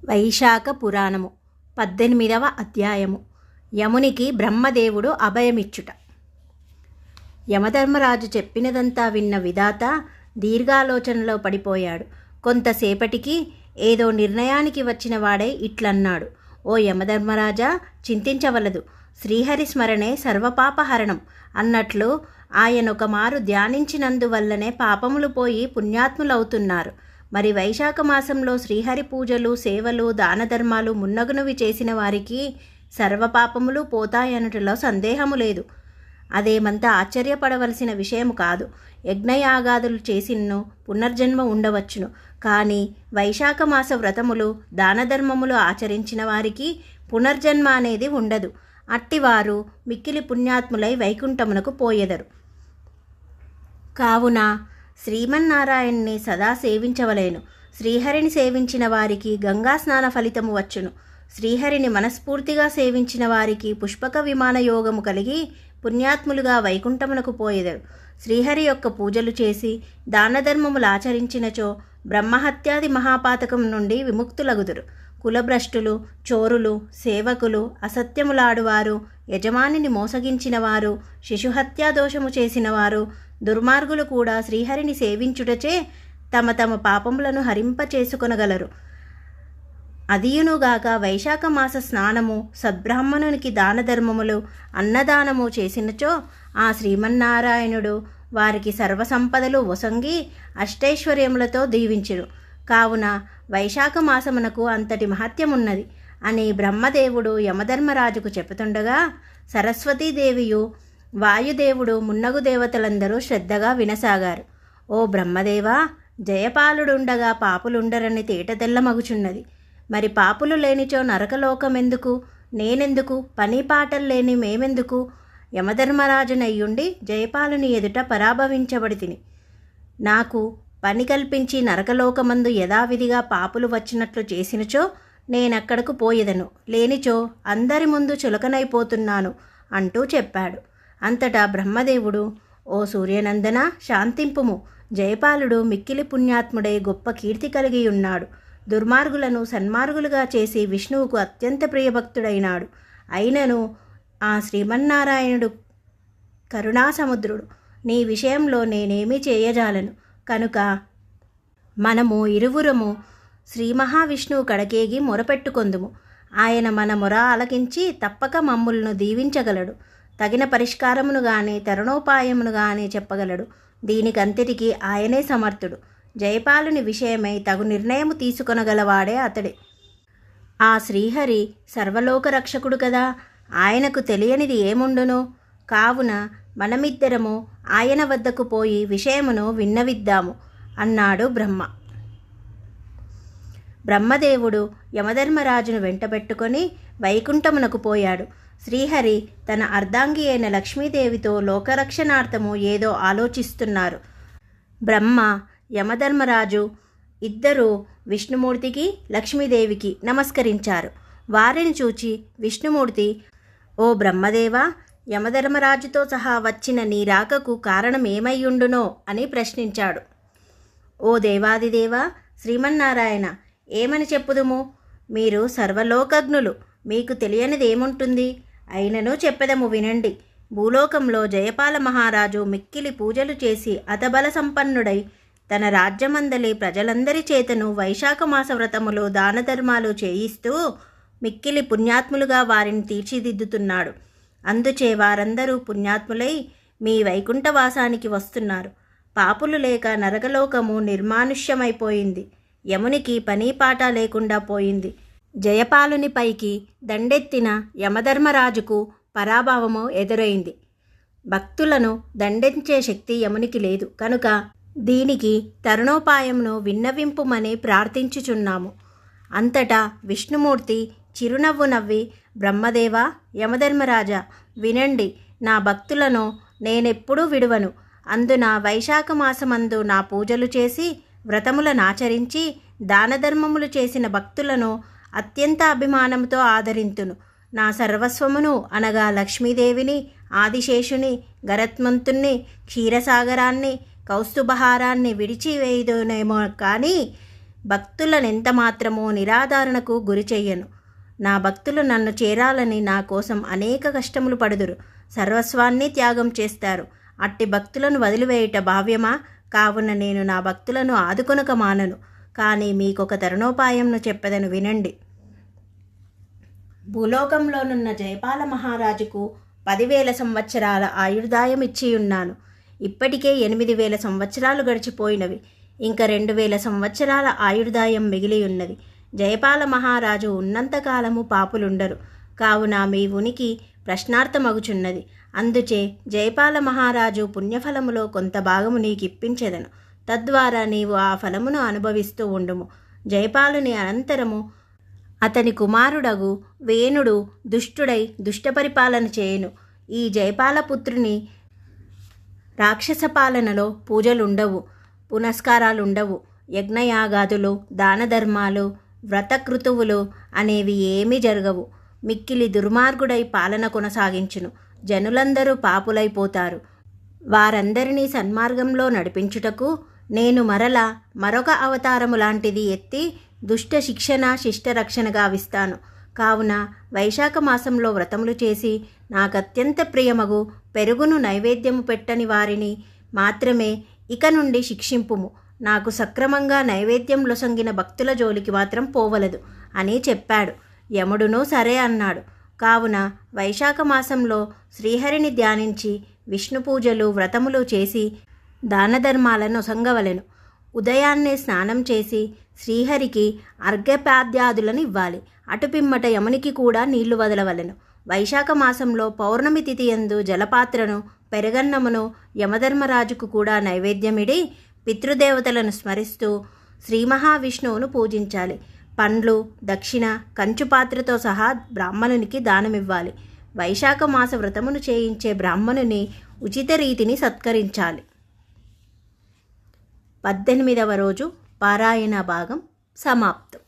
వైశాఖ పురాణము 18వ అధ్యాయము. యమునికి బ్రహ్మదేవుడు అభయమిచ్చుట. యమధర్మరాజు చెప్పినదంతా విన్న విధాత దీర్ఘాలోచనలో పడిపోయాడు. కొంతసేపటికి ఏదో నిర్ణయానికి వచ్చిన వాడై ఇట్లన్నాడు: ఓ యమధర్మరాజా, చింతించవలదు. శ్రీహరి స్మరణే సర్వపాపహరణం అన్నట్లు ఆయనొక మారు ధ్యానించినందువల్లనే పాపములు పోయి పుణ్యాత్ములవుతున్నారు. మరి వైశాఖ మాసంలో శ్రీహరి పూజలు, సేవలు, దానధర్మాలు మున్నగునవి చేసిన వారికి సర్వపాపములు పోతాయనటలో సందేహము లేదు. అదేమంత ఆశ్చర్యపడవలసిన విషయము కాదు. యజ్ఞయాగాదులు చేసినను పునర్జన్మ ఉండవచ్చును. కానీ వైశాఖ మాస వ్రతములు, దానధర్మములు ఆచరించిన వారికి పునర్జన్మ అనేది ఉండదు. అట్టివారు మిక్కిలి పుణ్యాత్ములై వైకుంఠమునకు పోయెదరు. కావున శ్రీమన్నారాయణ్ణి సదా సేవించవలేను. శ్రీహరిని సేవించిన వారికి గంగా స్నాన ఫలితము వచ్చును. శ్రీహరిని మనస్ఫూర్తిగా సేవించిన వారికి పుష్పక విమాన యోగము కలిగి పుణ్యాత్ములుగా వైకుంఠమునకు పోయెదరు. శ్రీహరి యొక్క పూజలు చేసి దానధర్మములు ఆచరించినచో బ్రహ్మహత్యాది మహాపాతకం నుండి విముక్తులగుదురు. కులభ్రష్టులు, చోరులు, సేవకులు, అసత్యములాడువారు, యజమానిని మోసగించిన వారు, శిశుహత్యా దోషము చేసిన వారు, దుర్మార్గులు కూడా శ్రీహరిని సేవించుటచే తమ తమ పాపములను హరింపచేసుకొనగలరు. అదియునుగాక వైశాఖ మాస స్నానము, సద్బ్రాహ్మణునికి దానధర్మములు, అన్నదానము చేసినచో ఆ శ్రీమన్నారాయణుడు వారికి సర్వసంపదలు ఒసంగి అష్టైశ్వర్యములతో దీవించును. కావున వైశాఖ మాసమునకు అంతటి మహత్యమున్నది అని బ్రహ్మదేవుడు యమధర్మరాజుకు చెప్పుతుండగా సరస్వతీదేవియు వాయుదేవుడు మున్నగు దేవతలందరూ శ్రద్ధగా వినసాగారు. ఓ బ్రహ్మదేవా, జయపాలుడుండగా పాపులుండరని తేటతెల్లమగుచున్నది. మరి పాపులు లేనిచో నరకలోకమెందుకు? నేనెందుకు? పని పాటలు లేని మేమెందుకు? యమధర్మరాజునయ్యుండి జయపాలుని ఎదుట పరాభవించబడి తిని. నాకు పని కల్పించి నరకలోకమందు యథావిధిగా పాపులు వచ్చినట్లు చేసినచో నేనక్కడకు పోయేదను, లేనిచో అందరి ముందు చులకనైపోతున్నాను అంటూ చెప్పాడు. అంతటా బ్రహ్మదేవుడు: ఓ సూర్యనందన, శాంతింపుము. జయపాలుడు మిక్కిలి పుణ్యాత్ముడై గొప్ప కీర్తి కలిగి ఉన్నాడు. దుర్మార్గులను సన్మార్గులుగా చేసి విష్ణువుకు అత్యంత ప్రియభక్తుడైనాడు. అయినను ఆ శ్రీమన్నారాయణుడు కరుణాసముద్రుడు. నీ విషయంలో నేనేమీ చేయజాలను. కనుక మనము ఇరువురము శ్రీ మహావిష్ణువు కడకేగి మొరపెట్టుకొందుము. ఆయన మన మొర ఆలకించి తప్పక మమ్ములను దీవించగలడు. తగిన పరిష్కారమును గాని తరుణోపాయమును గాని చెప్పగలడు. దీనికంతటికీ ఆయనే సమర్థుడు. జయపాలుని విషయమై తగు నిర్ణయము తీసుకొనగలవాడే అతడే. ఆ శ్రీహరి సర్వలోక రక్షకుడు కదా, ఆయనకు తెలియనిది ఏముండును? కావున మనమిద్దరము ఆయన వద్దకు పోయి విషయమును విన్నవిద్దాము అన్నాడు బ్రహ్మ. బ్రహ్మదేవుడు యమధర్మరాజును వెంటబెట్టుకొని వైకుంఠమునకు పోయాడు. శ్రీహరి తన అర్ధాంగి అయిన లక్ష్మీదేవితో లోకరక్షణార్థము ఏదో ఆలోచిస్తున్నారు. బ్రహ్మ, యమధర్మరాజు ఇద్దరూ విష్ణుమూర్తికి, లక్ష్మీదేవికి నమస్కరించారు. వారిని చూచి విష్ణుమూర్తి: ఓ బ్రహ్మదేవా, యమధర్మరాజుతో సహా వచ్చిన నీ రాకకు కారణం ఏమైయుండునో అని ప్రశ్నించాడు. ఓ దేవాదిదేవా, శ్రీమన్నారాయణ, ఏమని చెప్పుదుము? మీరు సర్వలోకజ్ఞులు, మీకు తెలియనిది ఏముంటుంది? అయినను చెప్పెదము వినండి. భూలోకంలో జయపాల మహారాజు మిక్కిలి పూజలు చేసి అతబల సంపన్నుడై తన రాజ్యమందలి ప్రజలందరి చేతను వైశాఖ మాస వ్రతములు, దానధర్మాలు చేయిస్తూ మిక్కిలి పుణ్యాత్ములుగా వారిని తీర్చిదిద్దుతున్నాడు. అందుచే వారందరూ పుణ్యాత్ములై మీ వైకుంఠవాసానికి వస్తున్నారు. పాపులు లేక నరకలోకము నిర్మానుష్యమైపోయింది. యమునికి పని పాట లేకుండా పోయింది. జయపాలుని పైకి దండెత్తిన యమధర్మరాజుకు పరాభవము ఎదురైంది. భక్తులను దండించే శక్తి యమునికి లేదు. కనుక దీనికి తరుణోపాయమును విన్నవింపుమని ప్రార్థించుచున్నాము. అంతటా విష్ణుమూర్తి చిరునవ్వు నవ్వి: బ్రహ్మదేవా, యమధర్మరాజా, వినండి. నా భక్తులను నేనెప్పుడూ విడువను. అందున వైశాఖ మాసమందు నా పూజలు చేసి వ్రతములనాచరించి దానధర్మములు చేసిన భక్తులను అత్యంత అభిమానంతో ఆదరింతును. నా సర్వస్వమును అనగా లక్ష్మీదేవిని, ఆదిశేషుని, గరత్మంతుణ్ణి, క్షీరసాగరాన్ని, కౌస్తుభహారాన్ని విడిచివేయుదునేమో కానీ భక్తులనెంత మాత్రమూ నిరాధారణకు గురి చెయ్యను. నా భక్తులు నన్ను చేరాలని నా కోసం అనేక కష్టములు పడుదురు, సర్వస్వాన్ని త్యాగం చేస్తారు. అట్టి భక్తులను వదిలివేయుట భావ్యమా? కావున నేను నా భక్తులను ఆదుకొనక మానను. కానీ మీకొక తరుణోపాయంను చెప్పెదను, వినండి. భూలోకంలోనున్న జయపాల మహారాజుకు 10,000 సంవత్సరాల ఆయుర్దాయం ఇచ్చియున్నాను. ఇప్పటికే 8,000 సంవత్సరాలు గడిచిపోయినవి. ఇంక 2,000 సంవత్సరాల ఆయుర్దాయం మిగిలియున్నది. జయపాల మహారాజు ఉన్నంతకాలము పాపులుండరు. కావున మీ ఉనికి ప్రశ్నార్థమగుచున్నది. అందుచే జయపాల మహారాజు పుణ్యఫలములో కొంత భాగము నీకిప్పించెదను. తద్వారా నీవు ఆ ఫలమును అనుభవిస్తూ ఉండుము. జయపాలుని అనంతరము అతని కుమారుడగు వేణుడు దుష్టుడై దుష్టపరిపాలన చేయును. ఈ జయపాలపుత్రుని రాక్షస పాలనలో పూజలుండవు, పునస్కారాలుండవు, యజ్ఞయాగాదులు, దానధర్మాలు, వ్రతకృతువులు అనేవి ఏమీ జరగవు. మిక్కిలి దుర్మార్గుడై పాలన కొనసాగించును. జనులందరూ పాపులైపోతారు. వారందరినీ సన్మార్గంలో నడిపించుటకు నేను మరొక అవతారము లాంటిది ఎత్తి దుష్ట శిక్షణ శిష్టరక్షణ గావిస్తాను. కావున వైశాఖ మాసంలో వ్రతములు చేసి నాకత్యంత ప్రియమగు పెరుగును నైవేద్యము పెట్టని వారిని మాత్రమే ఇక నుండి శిక్షింపుము. నాకు సక్రమంగా నైవేద్యం లొసంగిన భక్తుల జోలికి మాత్రం పోవలదు అని చెప్పాడు. యముడును సరే అన్నాడు. కావున వైశాఖ మాసంలో శ్రీహరిని ధ్యానించి విష్ణు పూజలు వ్రతములు చేసి దానధర్మాలను సంగవలెను. ఉదయాన్నే స్నానం చేసి శ్రీహరికి అర్ఘ్యపాద్యాదులను ఇవ్వాలి. అటుపిమ్మట యమునికి కూడా నీళ్లు వదలవలెను. వైశాఖ మాసంలో పౌర్ణమి తిథి యందు జలపాత్రను పెరగన్నమును యమధర్మరాజుకు కూడా నైవేద్యమిడి పితృదేవతలను స్మరిస్తూ శ్రీ మహావిష్ణువును పూజించాలి. పండ్లు, దక్షిణ, కంచు పాత్రతో సహా బ్రాహ్మణునికి దానమివ్వాలి. వైశాఖ మాస వ్రతమును చేయించే బ్రాహ్మణుని ఉచిత రీతిని సత్కరించాలి. 18వ రోజు పారాయణ భాగం సమాప్తం.